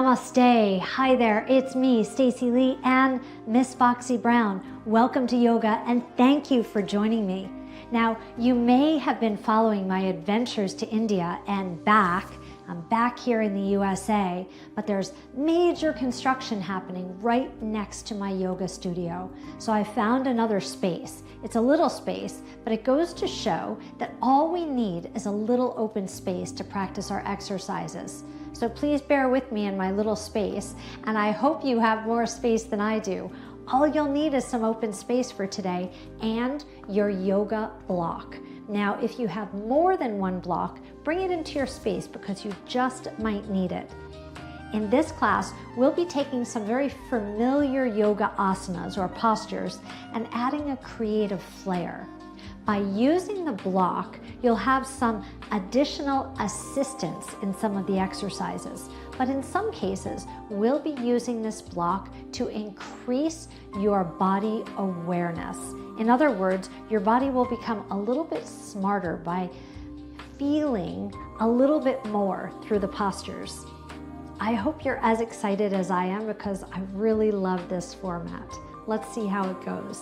Namaste. Hi there, it's me, Stacey Lei and Miss Boxy Brown. Welcome to yoga and thank you for joining me. Now, you may have been following my adventures to India and back. I'm back here in the USA, but there's major construction happening right next to my yoga studio. So I found another space. It's a little space, but it goes to show that all we need is a little open space to practice our exercises. So please bear with me in my little space, and I hope you have more space than I do. All you'll need is some open space for today and your yoga block. Now, if you have more than one block, bring it into your space because you just might need it. In this class, we'll be taking some very familiar yoga asanas or postures and adding a creative flair. By using the block, you'll have some additional assistance in some of the exercises, but in some cases, we'll be using this block to increase your body awareness. In other words, your body will become a little bit smarter by feeling a little bit more through the postures. I hope you're as excited as I am because I really love this format. Let's see how it goes.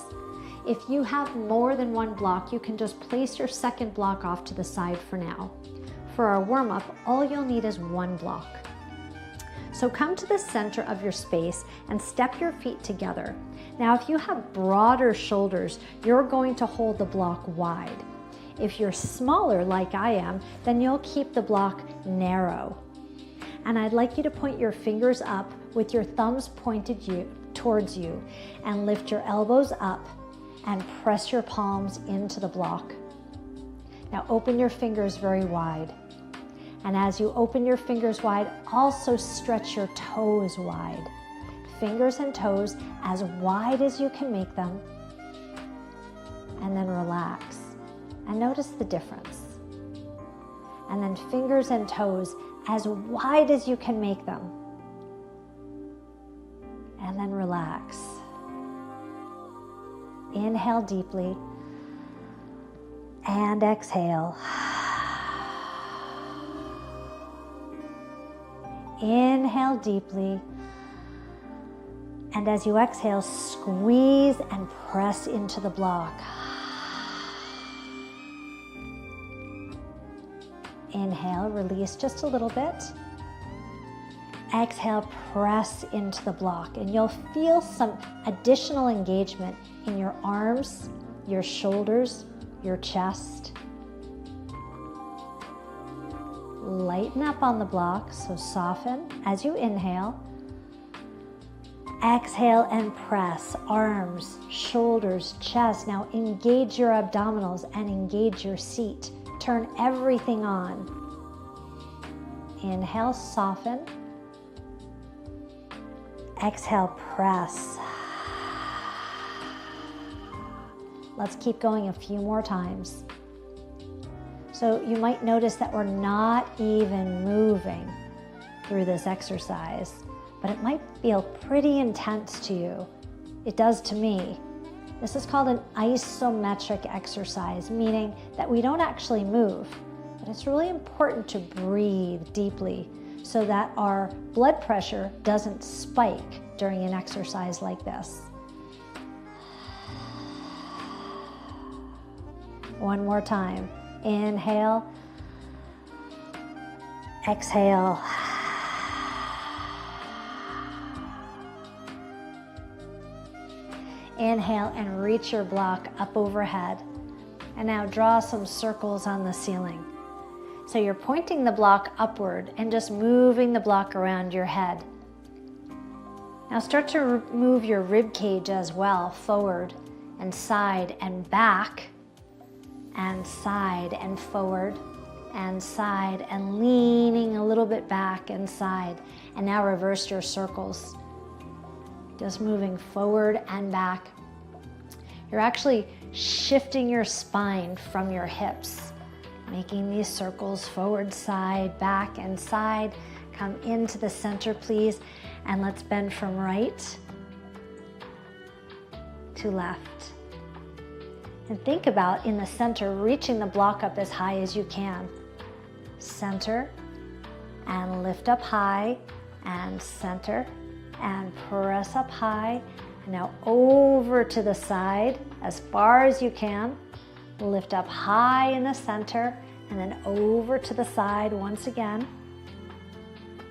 If you have more than one block, you can just place your second block off to the side for now. For our warm-up, all you'll need is one block. So come to the center of your space and step your feet together. Now, if you have broader shoulders, you're going to hold the block wide. If you're smaller like I am, then you'll keep the block narrow. And I'd like you to point your fingers up with your thumbs pointed towards you and lift your elbows up and press your palms into the block. Now open your fingers very wide. And as you open your fingers wide, also stretch your toes wide. Fingers and toes as wide as you can make them. And then relax. And notice the difference. And then fingers and toes as wide as you can make them. And then relax. Inhale deeply and exhale. Inhale deeply, and as you exhale, squeeze and press into the block. Inhale, release just a little bit. Exhale, press into the block, and you'll feel some additional engagement in your arms, your shoulders, your chest. Lighten up on the block, so soften as you inhale. Exhale and press, arms, shoulders, chest. Now engage your abdominals and engage your seat. Turn everything on. Inhale, soften. Exhale, press. Let's keep going a few more times. So you might notice that we're not even moving through this exercise, but it might feel pretty intense to you. It does to me. This is called an isometric exercise, meaning that we don't actually move, but it's really important to breathe deeply so that our blood pressure doesn't spike during an exercise like this. One more time. Inhale, exhale. Inhale and reach your block up overhead. And now draw some circles on the ceiling. So you're pointing the block upward and just moving the block around your head. Now start to move your rib cage as well, forward and side and back. And side and forward and side and leaning a little bit back and side. And now reverse your circles. Just moving forward and back. You're actually shifting your spine from your hips, making these circles forward, side, back, and side. Come into the center, please. And let's bend from right to left. And think about in the center, reaching the block up as high as you can. Center and lift up high and center, and press up high. And now over to the side as far as you can. Lift up high in the center, and then over to the side once again.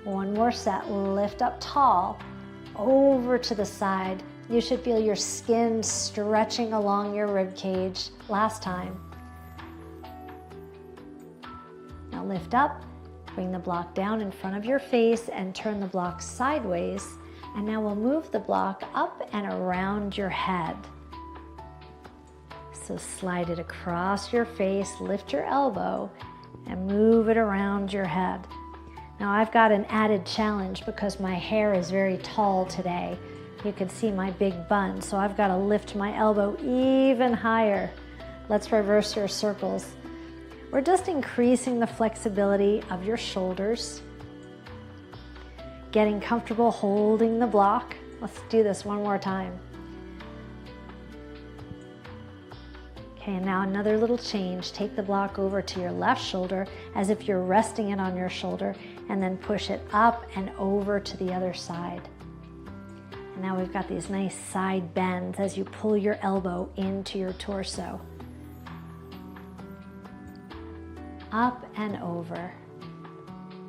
One more set. Lift up tall, over to the side. You should feel your skin stretching along your rib cage. Last time. Now lift up, bring the block down in front of your face and turn the block sideways. And now we'll move the block up and around your head. So slide it across your face, lift your elbow, and move it around your head. Now I've got an added challenge because my hair is very tall today. You can see my big bun, so I've got to lift my elbow even higher. Let's reverse your circles. We're just increasing the flexibility of your shoulders. Getting comfortable holding the block. Let's do this one more time. Okay, and now another little change. Take the block over to your left shoulder as if you're resting it on your shoulder, and then push it up and over to the other side. And now we've got these nice side bends as you pull your elbow into your torso. Up and over,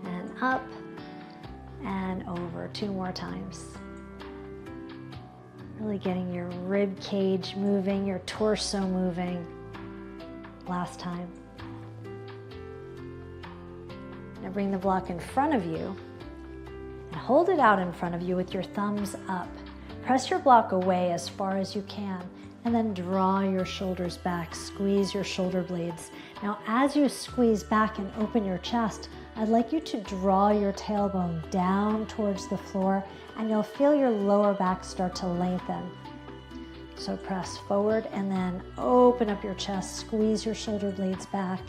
and up and over. 2 more times. Really getting your rib cage moving, your torso moving. Last time. Now bring the block in front of you and hold it out in front of you with your thumbs up. Press your block away as far as you can, and then draw your shoulders back. Squeeze your shoulder blades. Now as you squeeze back and open your chest, I'd like you to draw your tailbone down towards the floor, and you'll feel your lower back start to lengthen. So press forward and then open up your chest, squeeze your shoulder blades back.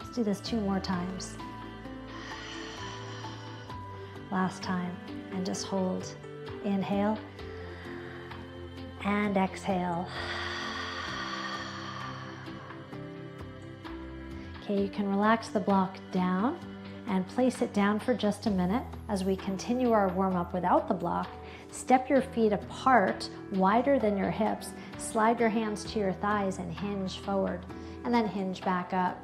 Let's do this 2 more times. Last time, and just hold. Inhale and exhale. Okay, you can relax the block down and place it down for just a minute as we continue our warm-up without the block. Step your feet apart, wider than your hips. Slide your hands to your thighs and hinge forward, and then hinge back up.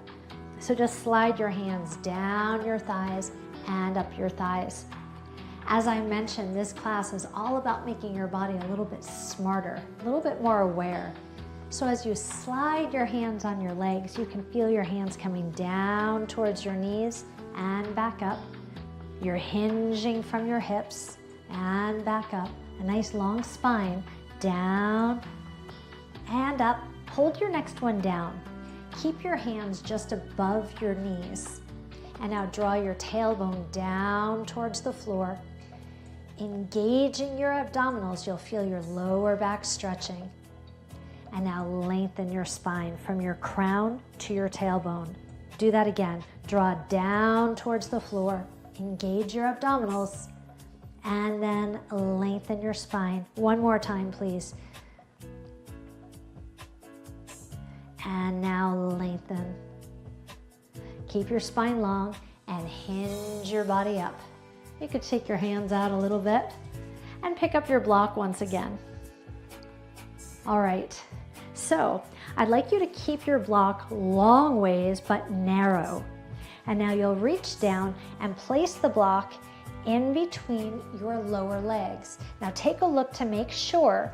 So just slide your hands down your thighs and up your thighs. As I mentioned, this class is all about making your body a little bit smarter, a little bit more aware. So as you slide your hands on your legs, you can feel your hands coming down towards your knees and back up. You're hinging from your hips and back up. A nice long spine, down and up. Hold your next one down. Keep your hands just above your knees. And now draw your tailbone down towards the floor. Engaging your abdominals, you'll feel your lower back stretching. And now lengthen your spine from your crown to your tailbone. Do that again. Draw down towards the floor. Engage your abdominals. And then lengthen your spine. One more time, please. And now lengthen. Keep your spine long and hinge your body up. You could take your hands out a little bit and pick up your block once again. All right, so I'd like you to keep your block long ways but narrow. And now you'll reach down and place the block in between your lower legs. Now take a look to make sure,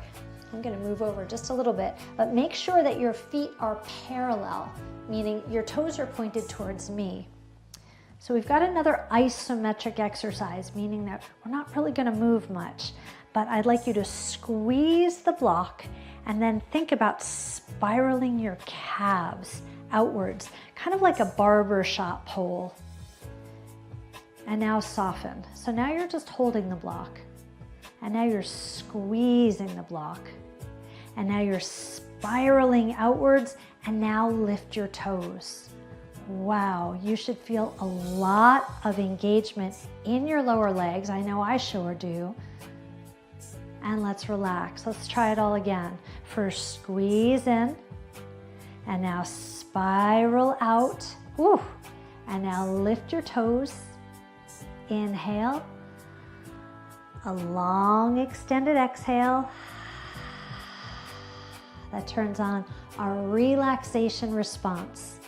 I'm gonna move over just a little bit, but make sure that your feet are parallel, meaning your toes are pointed towards me. So we've got another isometric exercise, meaning that we're not really gonna move much, but I'd like you to squeeze the block and then think about spiraling your calves outwards, kind of like a barber shop pole. And now soften. So now you're just holding the block, and now you're squeezing the block, and now you're spiraling outwards, and now lift your toes. Wow, you should feel a lot of engagement in your lower legs. I know I sure do. And let's relax. Let's try it all again. First, squeeze in, And now spiral out. Woo. And now lift your toes. Inhale. A long extended exhale. That turns on our relaxation response.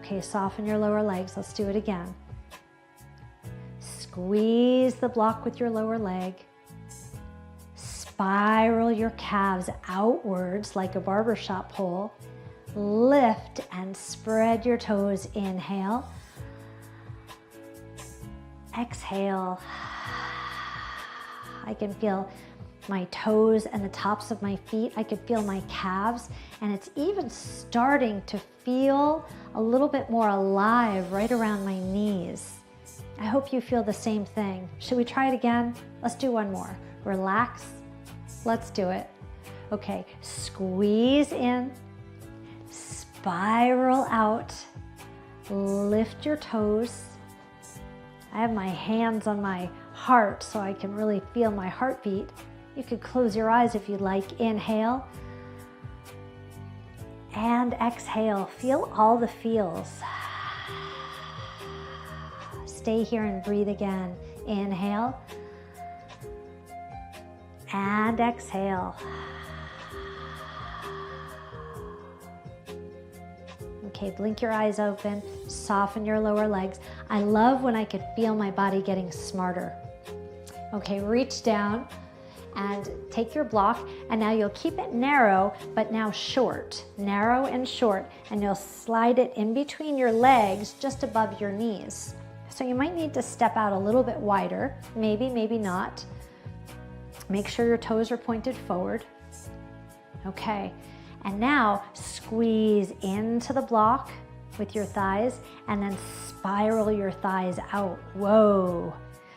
Okay, soften your lower legs. Let's do it again. Squeeze the block with your lower leg. Spiral your calves outwards like a barbershop pole. Lift and spread your toes. Inhale. Exhale. I can feel my toes and the tops of my feet. I can feel my calves, and it's even starting to feel a little bit more alive right around my knees. I hope you feel the same thing. Should we try it again? Let's do one more. Relax. Let's do it. Okay, squeeze in, spiral out, lift your toes. I have my hands on my heart so I can really feel my heartbeat. You could close your eyes if you'd like. Inhale and exhale. Feel all the feels. Stay here and breathe again. Inhale and exhale. Okay, blink your eyes open, soften your lower legs. I love when I could feel my body getting smarter. Okay, reach down and take your block, and now you'll keep it narrow, but now short, narrow and short, and you'll slide it in between your legs just above your knees. So you might need to step out a little bit wider, maybe, maybe not. Make sure your toes are pointed forward. Okay, and now squeeze into the block with your thighs and then spiral your thighs out. Whoa.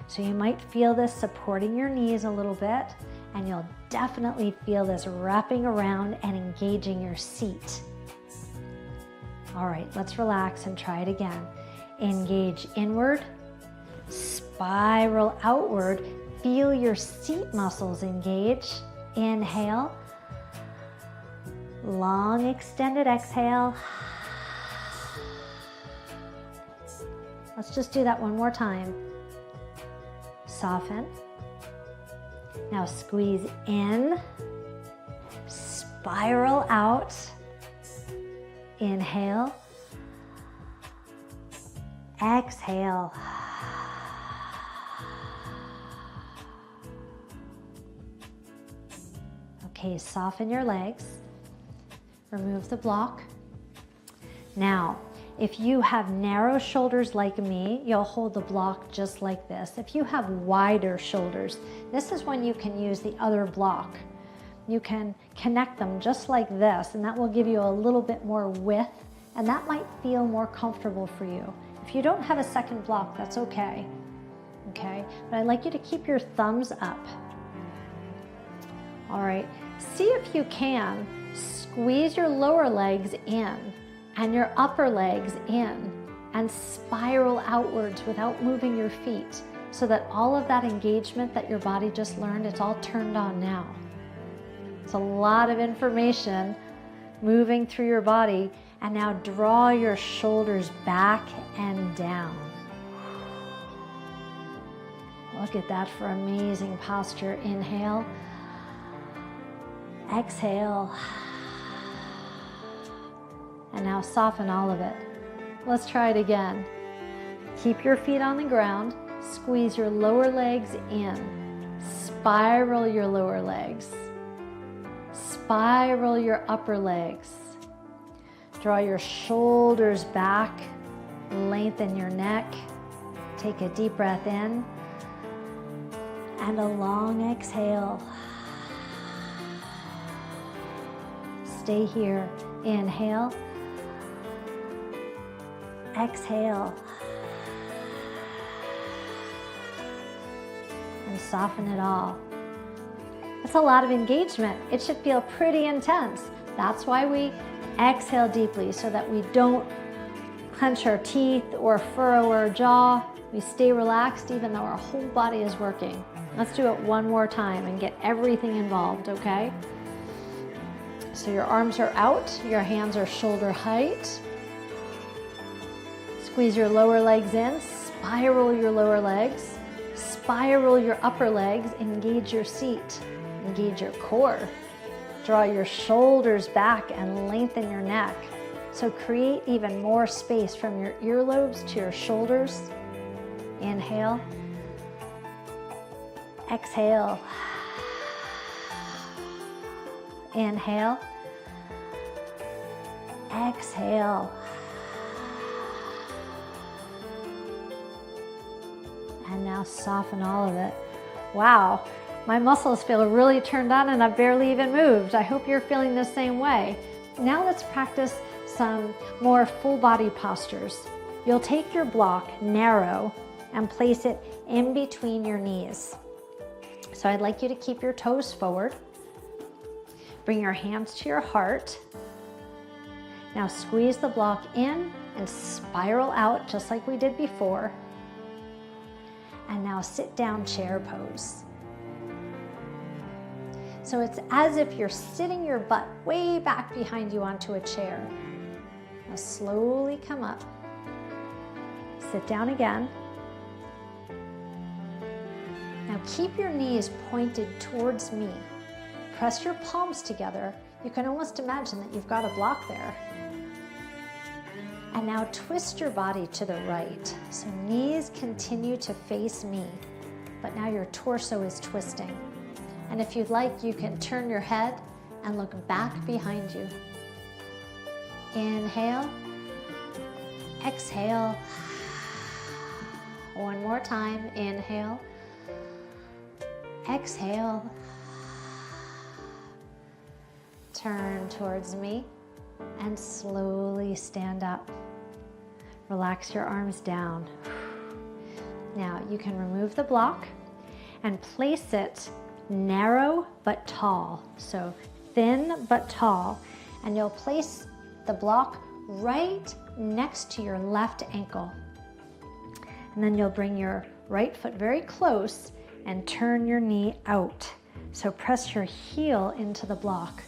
So you might feel this supporting your knees a little bit, and you'll definitely feel this wrapping around and engaging your seat. All right, let's relax and try it again. Engage inward, spiral outward. Feel your seat muscles engage. Inhale. Long extended exhale. Let's just do that one more time. Soften. Now squeeze in, spiral out. Inhale. Exhale. Okay, soften your legs. Remove the block. Now, if you have narrow shoulders like me, you'll hold the block just like this. If you have wider shoulders, this is when you can use the other block. You can connect them just like this, and that will give you a little bit more width, and that might feel more comfortable for you. If you don't have a second block, that's okay. Okay, but I'd like you to keep your thumbs up. All right, see if you can squeeze your lower legs in and your upper legs in and spiral outwards without moving your feet, so that all of that engagement that your body just learned, it's all turned on now. It's a lot of information moving through your body. And now draw your shoulders back and down. Look at that for amazing posture. Inhale. Exhale. And now soften all of it. Let's try it again. Keep your feet on the ground. Squeeze your lower legs in. Spiral your lower legs. Spiral your upper legs. Draw your shoulders back. Lengthen your neck. Take a deep breath in. And a long exhale. Stay here. Inhale. Exhale. And soften it all. That's a lot of engagement. It should feel pretty intense. That's why we exhale deeply, so that we don't clench our teeth or furrow our jaw. We stay relaxed even though our whole body is working. Let's do it one more time and get everything involved, okay? So your arms are out, your hands are shoulder height. Squeeze your lower legs in, spiral your lower legs, spiral your upper legs, engage your seat, engage your core. Draw your shoulders back and lengthen your neck. So create even more space from your earlobes to your shoulders. Inhale. Exhale. Inhale. Exhale. And now soften all of it. Wow, my muscles feel really turned on and I've barely even moved. I hope you're feeling the same way. Now let's practice some more full body postures. You'll take your block, narrow, and place it in between your knees. So I'd like you to keep your toes forward. Bring your hands to your heart. Now squeeze the block in and spiral out just like we did before. And now sit down chair pose. So it's as if you're sitting your butt way back behind you onto a chair. Now slowly come up. Sit down again. Now keep your knees pointed towards me. Press your palms together. You can almost imagine that you've got a block there. And now twist your body to the right. So knees continue to face me, but now your torso is twisting. And if you'd like, you can turn your head and look back behind you. Inhale, exhale. One more time, inhale, exhale. Turn towards me and slowly stand up. Relax your arms down. Now you can remove the block and place it narrow but tall. So thin but tall. And you'll place the block right next to your left ankle. And then you'll bring your right foot very close and turn your knee out. So press your heel into the block.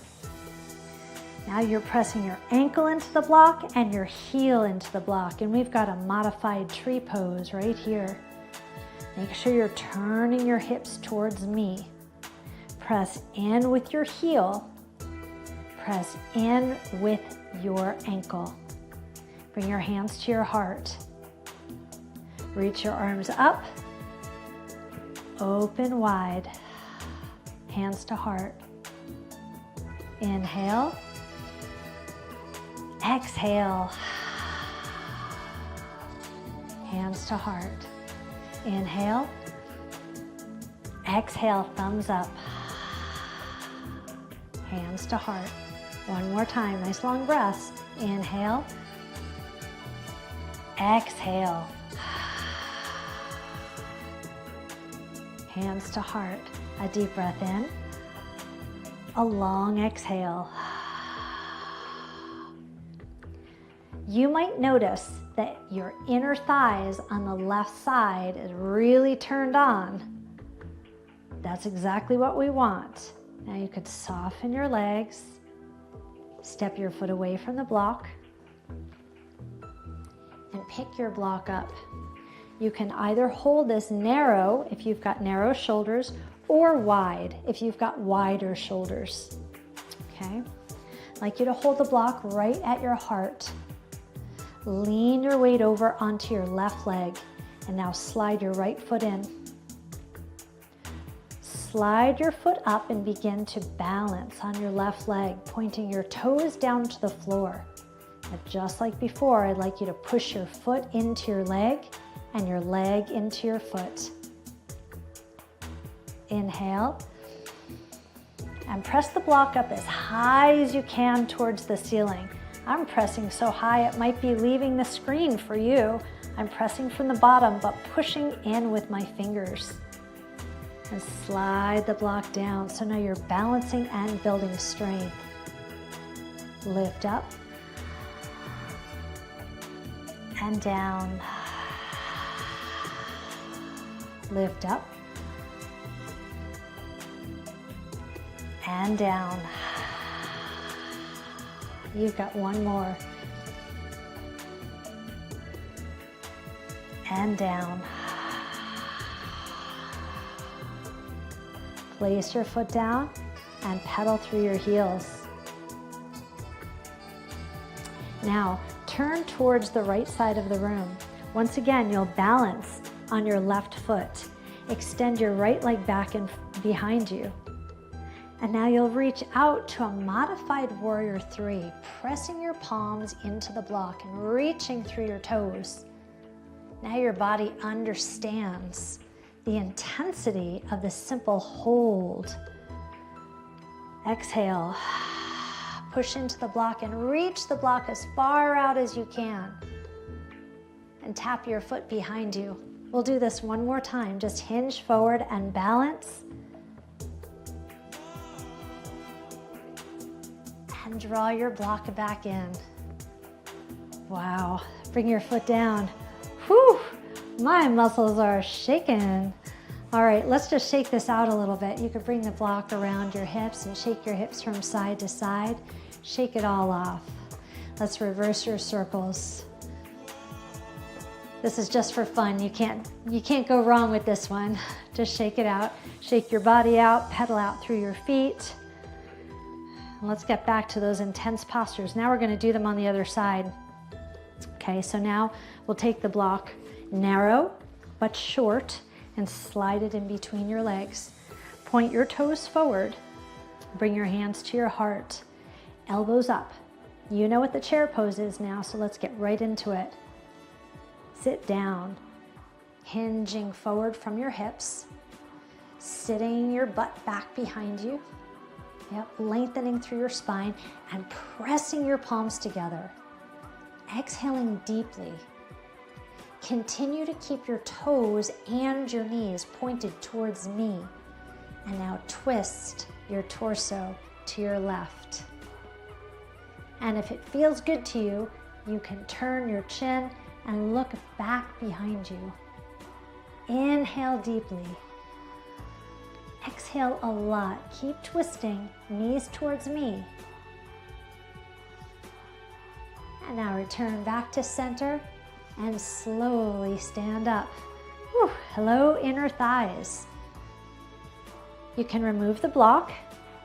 Now you're pressing your ankle into the block and your heel into the block. And we've got a modified tree pose right here. Make sure you're turning your hips towards me. Press in with your heel. Press in with your ankle. Bring your hands to your heart. Reach your arms up. Open wide. Hands to heart. Inhale. Exhale. Hands to heart. Inhale. Exhale, thumbs up. Hands to heart. One more time, nice long breaths. Inhale. Exhale. Hands to heart. A deep breath in. A long exhale. You might notice that your inner thighs on the left side is really turned on. That's exactly what we want. Now you could soften your legs, step your foot away from the block, and pick your block up. You can either hold this narrow if you've got narrow shoulders, or wide if you've got wider shoulders. Okay? I'd like you to hold the block right at your heart. Lean your weight over onto your left leg, and now slide your right foot in. Slide your foot up and begin to balance on your left leg, pointing your toes down to the floor. And just like before, I'd like you to push your foot into your leg and your leg into your foot. Inhale. And press the block up as high as you can towards the ceiling. I'm pressing so high it might be leaving the screen for you. I'm pressing from the bottom but pushing in with my fingers. And slide the block down. So now you're balancing and building strength. Lift up and down. Lift up and down. You've got one more. And down. Place your foot down and pedal through your heels. Now, turn towards the right side of the room. Once again, you'll balance on your left foot. Extend your right leg back and behind you. And now you'll reach out to a modified warrior 3, pressing your palms into the block and reaching through your toes. Now your body understands the intensity of this simple hold. Exhale. Push into the block and reach the block as far out as you can. And tap your foot behind you. We'll do this one more time. Just hinge forward and balance. And draw your block back in. Wow. Bring your foot down. Whew, my muscles are shaking. All right, let's just shake this out a little bit. You could bring the block around your hips and shake your hips from side to side. Shake it all off. Let's reverse your circles. This is just for fun. You can't go wrong with this one. Just shake it out. Shake your body out, pedal out through your feet. And let's get back to those intense postures. Now we're going to do them on the other side. Okay, so now we'll take the block narrow but short and slide it in between your legs. Point your toes forward. Bring your hands to your heart. Elbows up. You know what the chair pose is now, so let's get right into it. Sit down, hinging forward from your hips, sitting your butt back behind you. Yep, lengthening through your spine and pressing your palms together. Exhaling deeply. Continue to keep your toes and your knees pointed towards me. And now twist your torso to your left. And if it feels good to you, you can turn your chin and look back behind you. Inhale deeply. Exhale a lot. Keep twisting, knees towards me. And now return back to center and slowly stand up. Whew. Hello, inner thighs. You can remove the block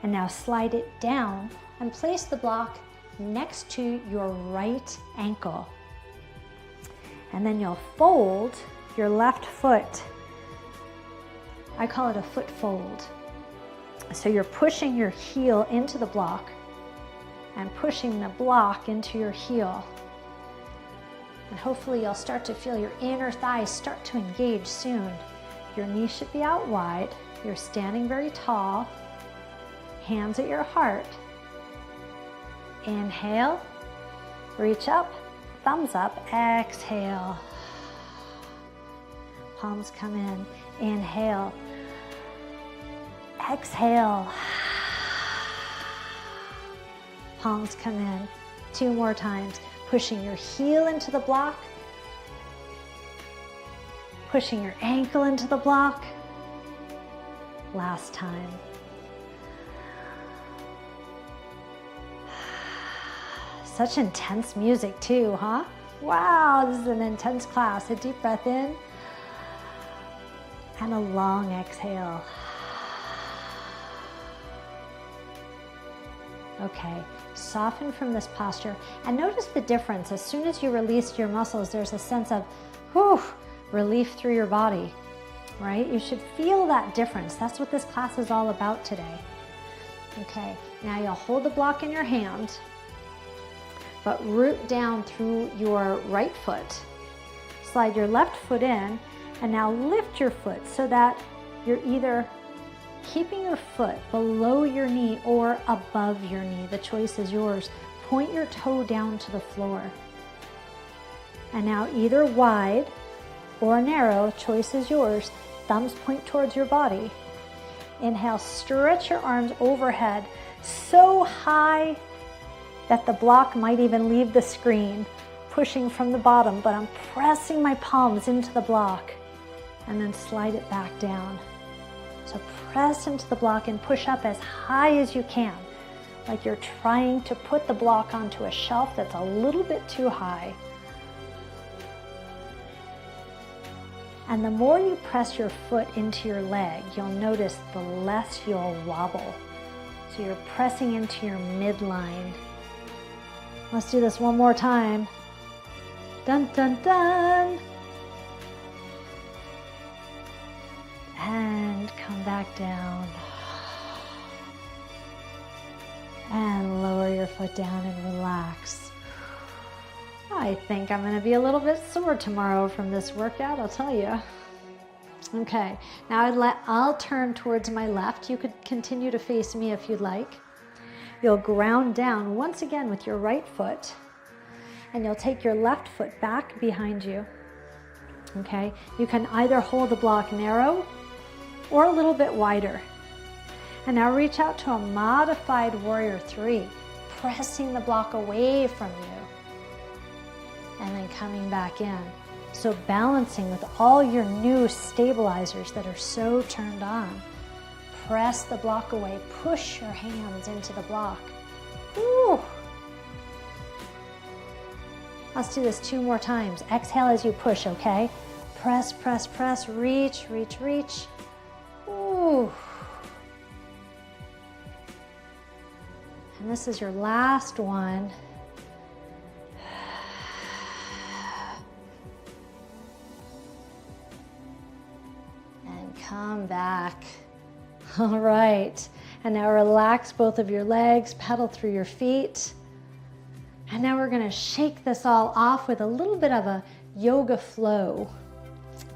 and now slide it down and place the block next to your right ankle. And then you'll fold your left foot. I call it a foot fold. So you're pushing your heel into the block and pushing the block into your heel. And hopefully you'll start to feel your inner thighs start to engage soon. Your knees should be out wide. You're standing very tall. Hands at your heart. Inhale, reach up, thumbs up, exhale. Palms come in, inhale, exhale. Palms come in, 2 more times. Pushing your heel into the block, pushing your ankle into the block. Last time. Such intense music too, huh? Wow, this is an intense class. A deep breath in and a long exhale. Okay, soften from this posture and notice the difference. As soon as you release your muscles, there's a sense of whew, relief through your body, right? You should feel that difference. That's what this class is all about today. Okay, now you'll hold the block in your hand, but root down through your right foot. Slide your left foot in and now lift your foot so that you're either keeping your foot below your knee or above your knee. The choice is yours. Point your toe down to the floor. And now either wide or narrow, choice is yours. Thumbs point towards your body. Inhale, stretch your arms overhead so high that the block might even leave the screen, pushing from the bottom, but I'm pressing my palms into the block and then slide it back down. So press into the block and push up as high as you can. like you're trying to put the block onto a shelf that's a little bit too high. And the more you press your foot into your leg, you'll notice the less you'll wobble. So you're pressing into your midline. Let's do this one more time. Dun, dun, dun. And come back down. And lower your foot down and relax. I think I'm going to be a little bit sore tomorrow from this workout, I'll tell you. Okay, now I'll turn towards my left. You could continue to face me if you'd like. You'll ground down once again with your right foot, and you'll take your left foot back behind you. Okay, you can either hold the block narrow or a little bit wider. And now reach out to a modified warrior 3, pressing the block away from you. And then coming back in. So balancing with all your new stabilizers that are so turned on. Press the block away. Push your hands into the block. Woo. Let's do this 2 more times. Exhale as you push, okay? Press, press, press. Reach, reach, reach. Ooh. And this is your last one. Come back. All right. And now relax both of your legs, pedal through your feet. And now we're going to shake this all off with a little bit of a yoga flow.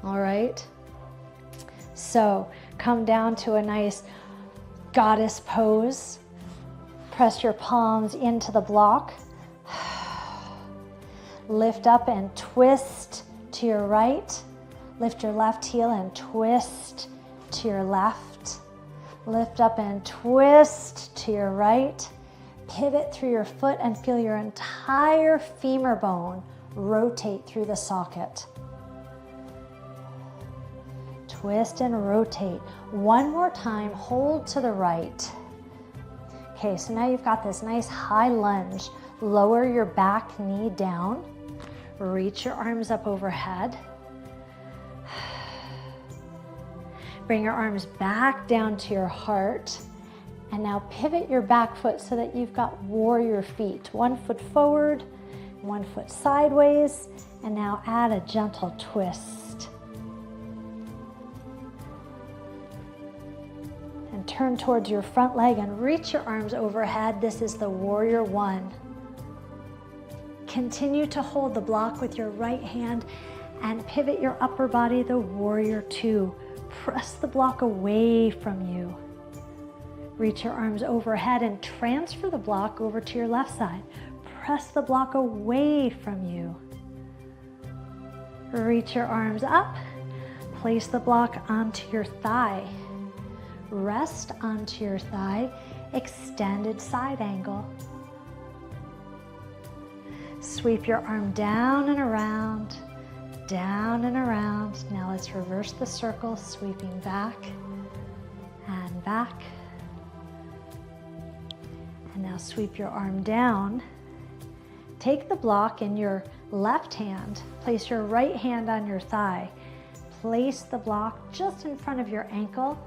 All right. So come down to a nice goddess pose. Press your palms into the block. Lift up and twist to your right. Lift your left heel and twist to your left. Lift up and twist to your right. Pivot through your foot and feel your entire femur bone rotate through the socket. Twist and rotate. One more time, hold to the right. Okay, so now you've got this nice high lunge. Lower your back knee down. Reach your arms up overhead. Bring your arms back down to your heart. And now pivot your back foot so that you've got warrior feet. 1 foot forward, 1 foot sideways, and now add a gentle twist. And turn towards your front leg and reach your arms overhead. This is the warrior 1. Continue to hold the block with your right hand and pivot your upper body, the warrior 2. Press the block away from you. Reach your arms overhead and transfer the block over to your left side. Press the block away from you. Reach your arms up. Place the block onto your thigh. Rest onto your thigh. Extended side angle. Sweep your arm down and around. Down and around. Now let's reverse the circle, sweeping back and back. And now sweep your arm down. Take the block in your left hand. Place your right hand on your thigh. Place the block just in front of your ankle.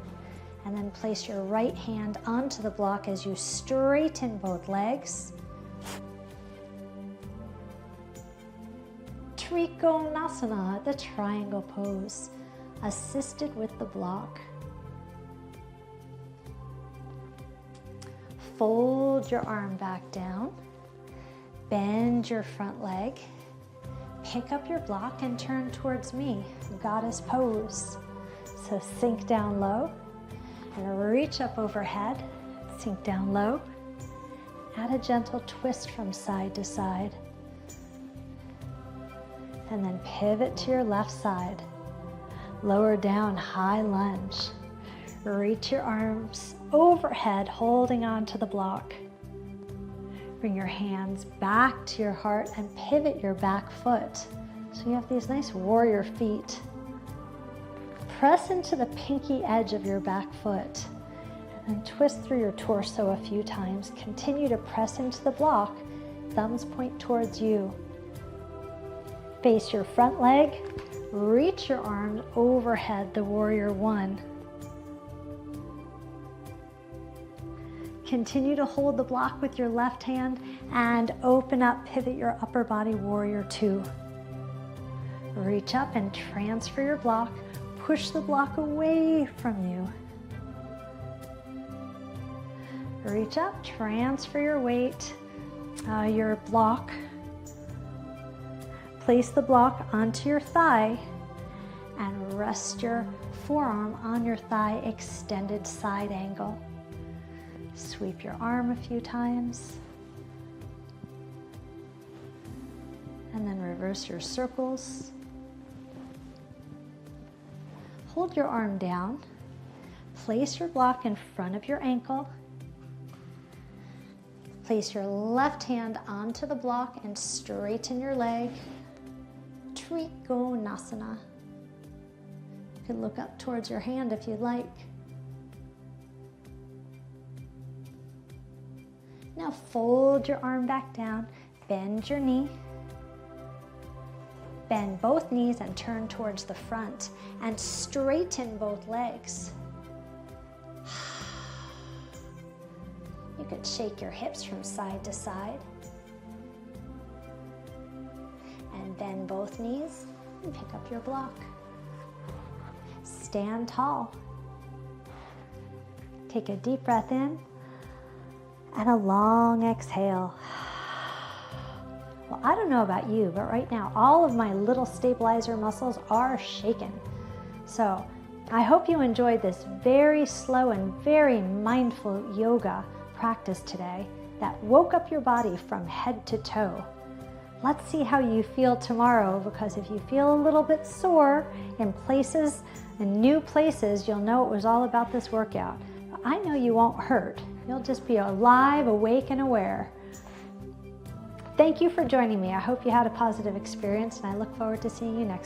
And then place your right hand onto the block as you straighten both legs. Trikonasana, the triangle pose, assisted with the block. Fold your arm back down, bend your front leg, pick up your block and turn towards me, goddess pose. So sink down low and reach up overhead, sink down low, add a gentle twist from side to side. And then pivot to your left side. Lower down, high lunge. Reach your arms overhead, holding on to the block. Bring your hands back to your heart and pivot your back foot. So you have these nice warrior feet. Press into the pinky edge of your back foot. And twist through your torso a few times. Continue to press into the block. Thumbs point towards you. Face your front leg. Reach your arms overhead, the warrior one. Continue to hold the block with your left hand and open up, pivot your upper body, warrior two. Reach up and transfer your block. Push the block away from you. Reach up, transfer your weight, your block. Place the block onto your thigh and rest your forearm on your thigh, extended side angle. Sweep your arm a few times. And then reverse your circles. Hold your arm down. Place your block in front of your ankle. Place your left hand onto the block and straighten your leg. Trikonasana. You can look up towards your hand if you'd like. Now fold your arm back down, bend your knee. Bend both knees and turn towards the front and straighten both legs. You could shake your hips from side to side. And bend both knees and pick up your block. Stand tall. Take a deep breath in and a long exhale. Well, I don't know about you, but right now all of my little stabilizer muscles are shaking. So I hope you enjoyed this very slow and very mindful yoga practice today that woke up your body from head to toe. Let's see how you feel tomorrow, because if you feel a little bit sore in places, in new places, you'll know it was all about this workout. But I know you won't hurt. You'll just be alive, awake, and aware. Thank you for joining me. I hope you had a positive experience, and I look forward to seeing you next time.